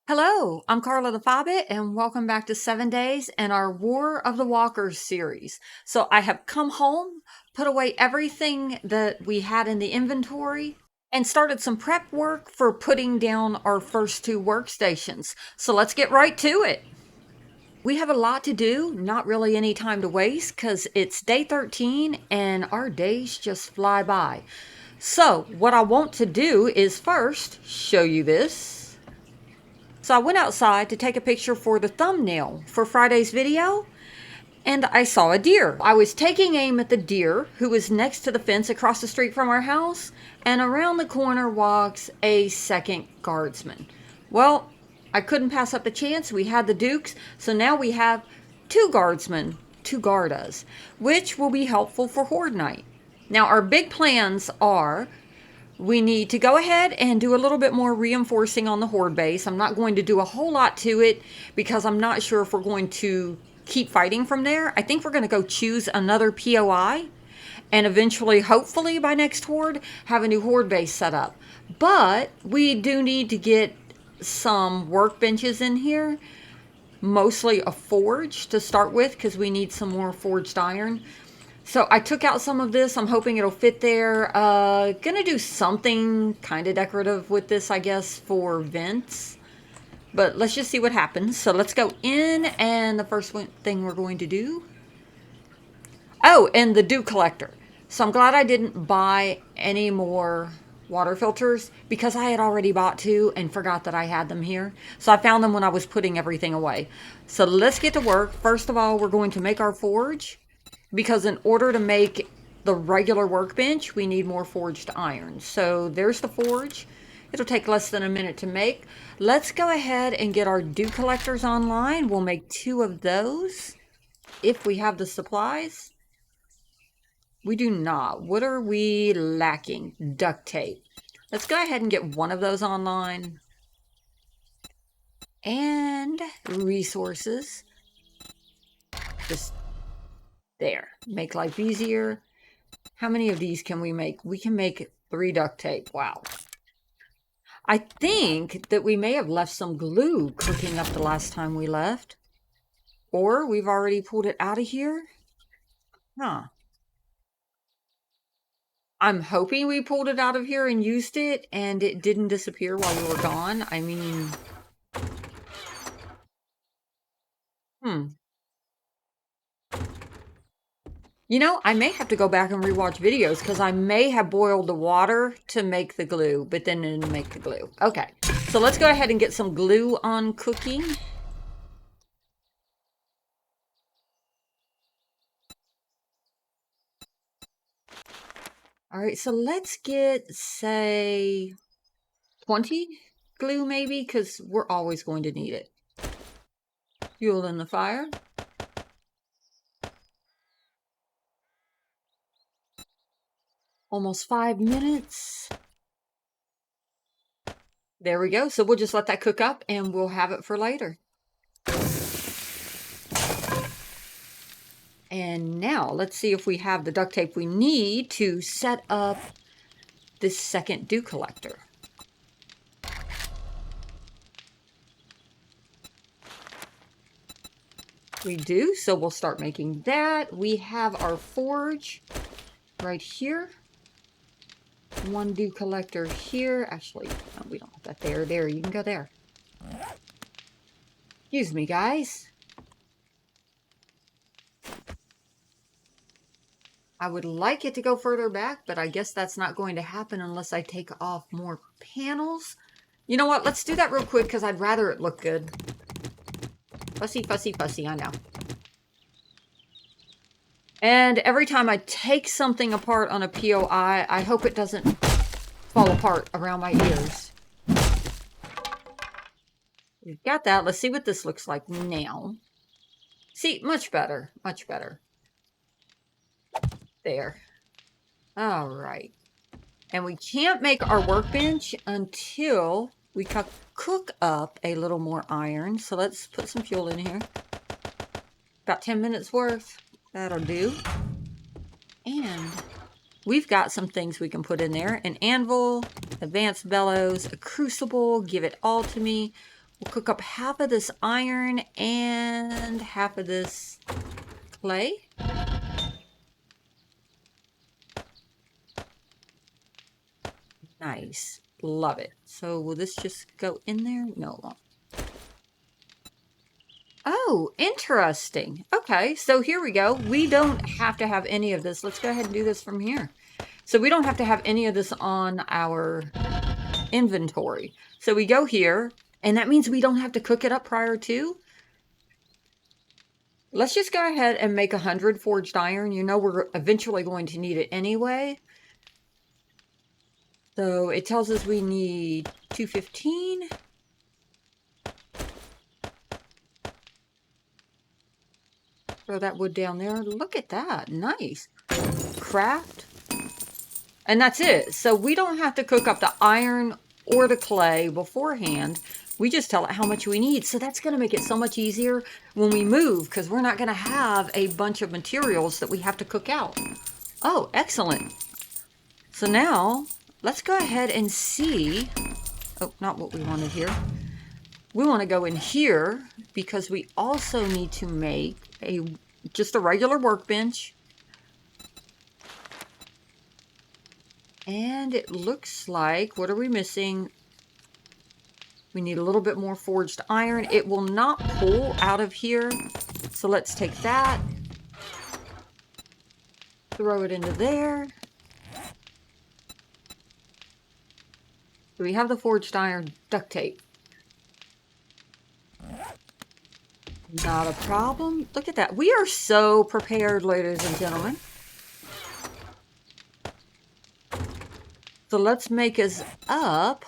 Hello, I'm Carla the Fobbit, and welcome back to 7 Days and our War of the Walkers series. So I have come home, put away everything that we had in the inventory, and started some prep work for putting down our first two workstations. So let's get right to it. We have a lot to do, not really any time to waste, because it's day 13 and our days just fly by. So what I want to do is first show you this. So I went outside to take a picture for the thumbnail for Friday's video, and I saw a deer. I was taking aim at the deer who was next to the fence across the street from our house, and around the corner walks a second guardsman. Well, I couldn't pass up the chance. We had the dukes, so now we have two guardsmen to guard us, which will be helpful for horde night. Now our big plans are we need to go ahead and do a little bit more reinforcing on the horde base. I'm not going to do a whole lot to it because I'm not sure if we're going to keep fighting from there. I think we're going to go choose another POI and eventually, hopefully by next horde, have a new horde base set up. But we do need to get some workbenches in here, mostly a forge to start with because we need some more forged iron. So I took out some of this. I'm hoping it'll fit there. Gonna do something kind of decorative with this, I guess, for vents. But let's just see what happens. So let's go in, and the first thing we're going to do... Oh, and the dew collector. So I'm glad I didn't buy any more water filters because I had already bought two and forgot that I had them here. So I found them when I was putting everything away. So let's get to work. First of all, we're going to make our forge, because in order to make the regular workbench, we need more forged iron. So there's the forge. It'll take less than a minute to make. Let's go ahead and get our dew collectors online. We'll make two of those if we have the supplies. We do not. What are we lacking? Duct tape. Let's go ahead and get one of those online. And resources. Just there. Make life easier. How many of these can we make? We can make 3 duct tape. Wow. I think that we may have left some glue cooking up the last time we left. Or we've already pulled it out of here. Huh. I'm hoping we pulled it out of here and used it and it didn't disappear while we were gone. I mean... You know, I may have to go back and rewatch videos because I may have boiled the water to make the glue, but then didn't make the glue. Okay, so let's go ahead and get some glue on cooking. All right, so let's get, say, 20 glue maybe, because we're always going to need it. Fuel in the fire. Almost 5 minutes. There we go. So we'll just let that cook up and we'll have it for later. And now let's see if we have the duct tape we need to set up this second dew collector. We do, so we'll start making that. We have our forge right here. One dew collector here. Actually, no, we don't have that there. There, you can go there. Excuse me, guys. I would like it to go further back, but I guess that's not going to happen unless I take off more panels. You know what? Let's do that real quick because I'd rather it look good. Fussy, fussy, fussy, I know. And every time I take something apart on a POI, I hope it doesn't fall apart around my ears. We've got that. Let's see what this looks like now. See, much better. Much better. There. All right. And we can't make our workbench until we cook up a little more iron. So let's put some fuel in here. About 10 minutes worth. That'll do. And we've got some things we can put in there. An anvil, advanced bellows, a crucible, give it all to me. We'll cook up half of this iron and half of this clay. Nice. Love it. So will this just go in there? No, it won't. Oh, interesting. Okay, so here we go. We don't have to have any of this. Let's go ahead and do this from here. So we don't have to have any of this on our inventory. So we go here, and that means we don't have to cook it up prior to. Let's just go ahead and make 100 forged iron. You know we're eventually going to need it anyway. So it tells us we need 215. Throw that wood down there. Look at that. Nice. Craft. And that's it. So we don't have to cook up the iron or the clay beforehand. We just tell it how much we need. So that's going to make it so much easier when we move, because we're not going to have a bunch of materials that we have to cook out. Oh, excellent. So now let's go ahead and see. Oh, not what we wanted here. We want to go in here because we also need to make just a regular workbench. And it looks like, what are we missing? We need a little bit more forged iron. It will not pull out of here. So let's take that. Throw it into there. So we have the forged iron. Duct tape. Not a problem. Look at that. We are so prepared, ladies and gentlemen. So let's make us up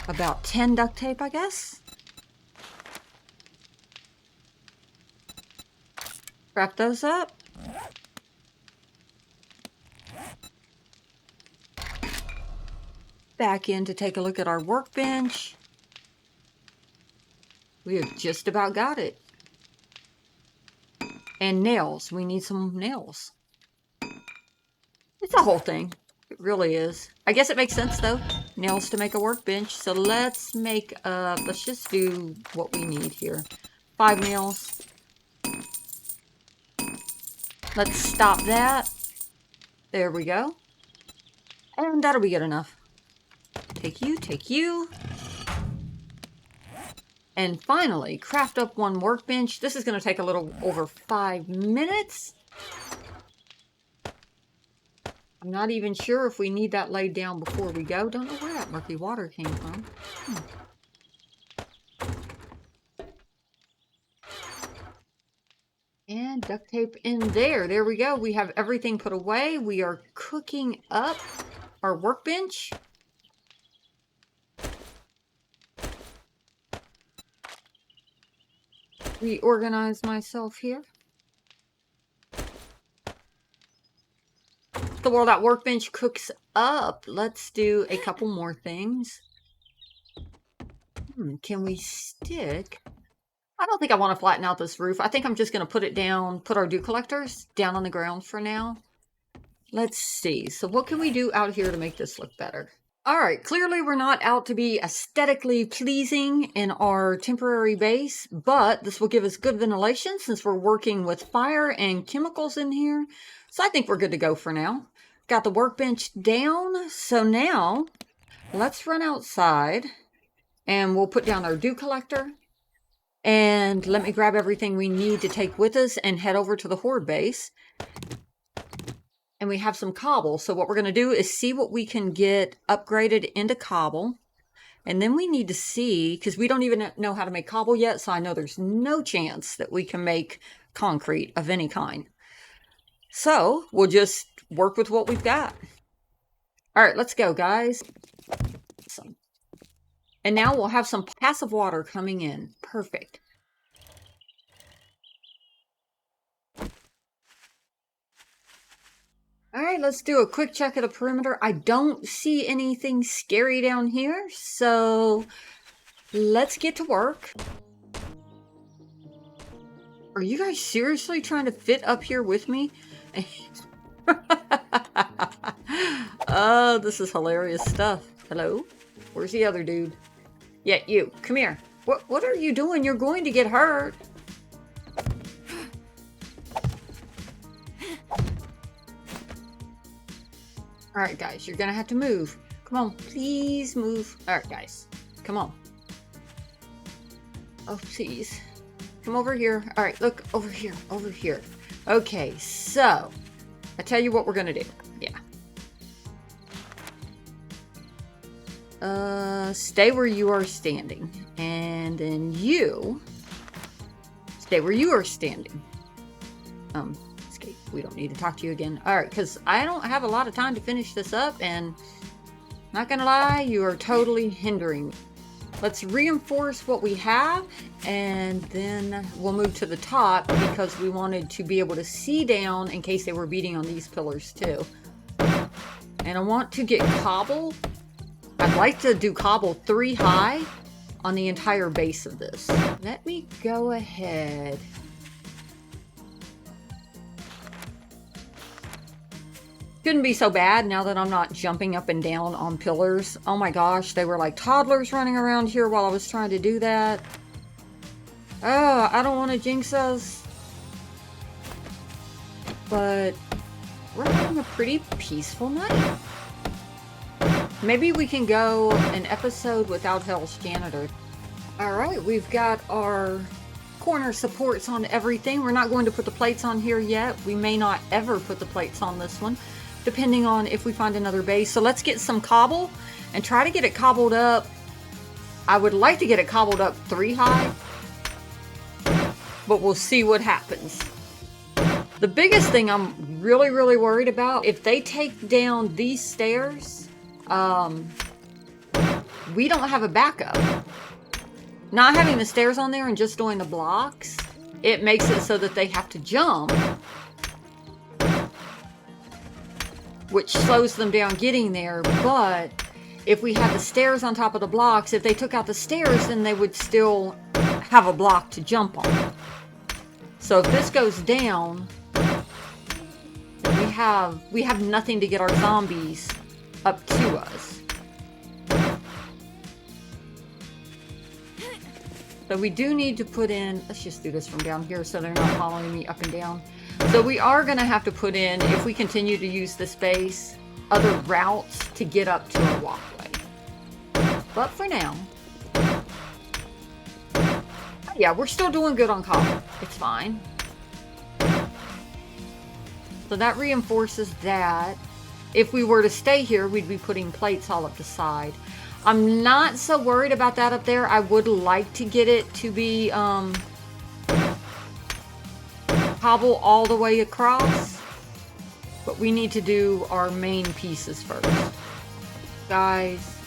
about 10 duct tape, I guess. Wrap those up. Back in to take a look at our workbench. We have just about got it. And nails. We need some nails. It's a whole thing. It really is. I guess it makes sense, though. Nails to make a workbench. So let's make let's just do what we need here. 5 nails. Let's stop that. There we go. And that'll be good enough. Take you, take you. And finally, craft up one workbench. This is going to take a little over 5 minutes. I'm not even sure if we need that laid down before we go. Don't know where that murky water came from. And duct tape in there. There we go. We have everything put away. We are cooking up our workbench. Reorganize myself here. So while that workbench cooks up, let's do a couple more things. Can we stick? I don't think I want to flatten out this roof. I think I'm just going to put it down, put our dew collectors down on the ground for now. Let's see. So what can we do out here to make this look better? All right, clearly we're not out to be aesthetically pleasing in our temporary base, but this will give us good ventilation since we're working with fire and chemicals in here. So I think we're good to go for now. Got the workbench down. So now let's run outside and we'll put down our dew collector. And let me grab everything we need to take with us and head over to the horde base. And we have some cobble. So what we're going to do is see what we can get upgraded into cobble. And then we need to see, because we don't even know how to make cobble yet. So I know there's no chance that we can make concrete of any kind. So we'll just work with what we've got. All right, let's go, guys. And now we'll have some passive water coming in. Perfect. All right, let's do a quick check of the perimeter. I don't see anything scary down here, so let's get to work. Are you guys seriously trying to fit up here with me? Oh, this is hilarious stuff. Hello? Where's the other dude? Yeah, you. Come here. What are you doing? You're going to get hurt. Alright, guys. You're going to have to move. Come on. Please move. Alright, guys. Come on. Oh, please. Come over here. Alright, look. Over here. Over here. Okay, so. I tell you what we're going to do. Yeah. Stay where you are standing. And then you stay where you are standing. Escape. We don't need to talk to you again. Alright, because I don't have a lot of time to finish this up, and not gonna lie, you are totally hindering me. Let's reinforce what we have, and then we'll move to the top because we wanted to be able to see down in case they were beating on these pillars too. And I want to get cobble. I'd like to do cobble 3 high on the entire base of this. Let me go ahead. Shouldn't be so bad now that I'm not jumping up and down on pillars. Oh my gosh, they were like toddlers running around here while I was trying to do that. Oh, I don't want to jinx us. But we're having a pretty peaceful night. Maybe we can go an episode without Hell's Janitor. Alright, we've got our corner supports on everything. We're not going to put the plates on here yet. We may not ever put the plates on this one, depending on if we find another base. So let's get some cobble and try to get it cobbled up. I would like to get it cobbled up 3 high, but we'll see what happens. The biggest thing I'm really worried about, if they take down these stairs, we don't have a backup. Not having the stairs on there and just doing the blocks, it makes it so that they have to jump, which slows them down getting there. But if we had the stairs on top of the blocks, if they took out the stairs, then they would still have a block to jump on. So if this goes down, we have nothing to get our zombies up to us. So we do need to put in, let's just do this from down here so they're not following me up and down. So we are going to have to put in, if we continue to use this base, other routes to get up to our walkway. But for now, yeah, we're still doing good on cobble. It's fine. So that reinforces that. If we were to stay here, we'd be putting plates all up the side. I'm not so worried about that up there. I would like to get it to be cobble all the way across. But we need to do our main pieces first. Guys,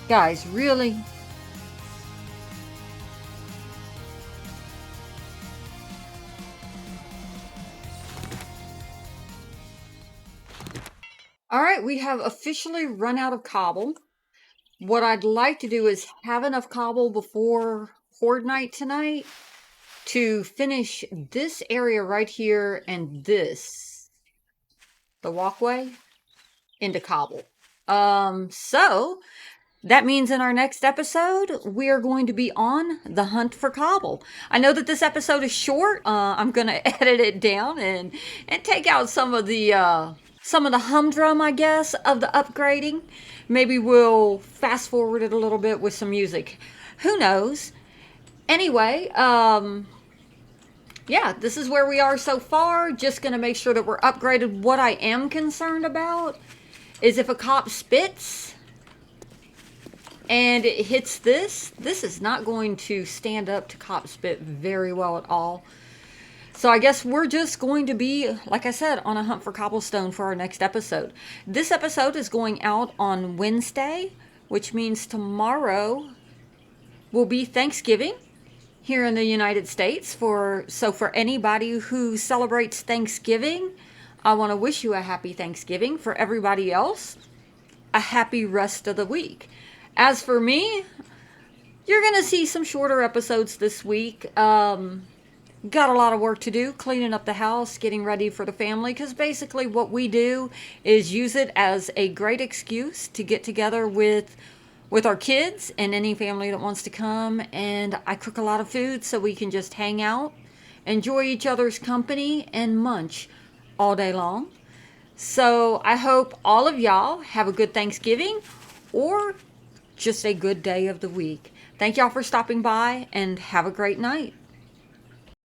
guys, really? Alright, we have officially run out of cobble. What I'd like to do is have enough cobble before Horde Night tonight to finish this area right here and this, the walkway, into cobble. So that means in our next episode, we are going to be on the hunt for cobble. I know that this episode is short. I'm going to edit it down and take out some of the humdrum, I guess, of the upgrading. Maybe we'll fast forward it a little bit with some music. Who knows? Anyway, yeah, this is where we are so far. Just going to make sure that we're upgraded. What I am concerned about is if a cop spits and it hits this is not going to stand up to cop spit very well at all. So I guess we're just going to be, like I said, on a hunt for cobblestone for our next episode. This episode is going out on Wednesday, which means tomorrow will be Thanksgiving here in the United States. So for anybody who celebrates Thanksgiving, I want to wish you a happy Thanksgiving. For everybody else, a happy rest of the week. As for me, you're going to see some shorter episodes this week. got a lot of work to do, cleaning up the house, getting ready for the family, because basically what we do is use it as a great excuse to get together with our kids and any family that wants to come. And I cook a lot of food so we can just hang out, enjoy each other's company, and munch all day long. So I hope all of y'all have a good Thanksgiving or just a good day of the week. Thank y'all for stopping by, and have a great night.